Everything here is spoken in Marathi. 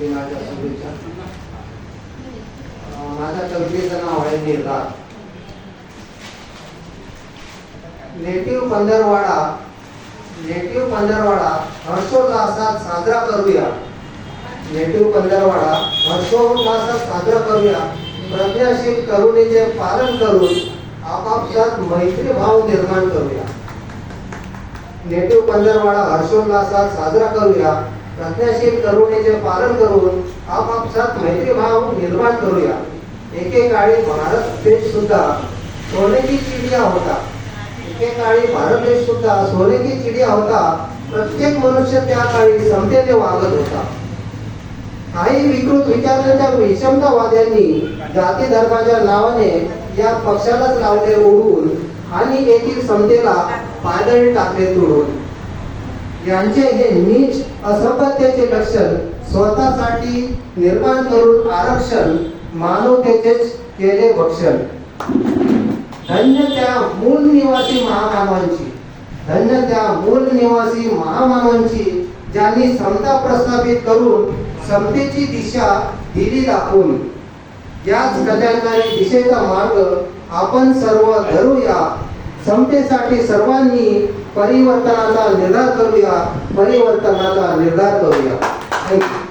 दिनाच्या शुभेच्छा. माझ्या कवितेचं नाव आहे निर्धार. नेटिव्ह पंधरवाडा हर्षोल्लासात साजरा करूया. नेटिव्ह पंधरवाडा हर्षोल्लासात साजरा करूया. प्रज्ञाशील करुणेचे पालन करून आपापसात मैत्री भाव निर्माण करूया. नेटिव्ह पंधरवाडा हर्षोल्लासात साजरा करूया. प्रज्ञाशील करुणेचे पालन करून आपापसात मैत्री भाव निर्माण करूया. एकेकाळी भारत देश सुद्धा सोने की चिडिया होता. एकेकाळी भारत देश सुद्धा सोने की चिडिया होता. प्रत्येक मनुष्य त्या काळी समतेने वागत होता. काही विकृत विचारांच्या विषमतावाद्यांनी जाती धर्माच्या नावाने या पक्षालाच लावले उडवून आणि येथील समतेला पायदळी टाकले तोडून. यांचे हे नीच असभ्यतेचे लक्षण स्वतःसाठी निर्माण करून आरक्षण मानवतेचेच केले भक्षण. धन्य त्या मूळ निवासी महामानवांची, धन्य त्या मूळ निवासी महामानवांची ज्यांनी समता प्रस्थापित करून समतेची दिशा दिली दाखवून. याच कल्याणकारी दिशेचा मार्ग आपण सर्व धरूया. समतेसाठी सर्वांनी परिवर्तनाचा निर्धार करूया. परिवर्तनाचा निर्धार करूया. थँक्यू.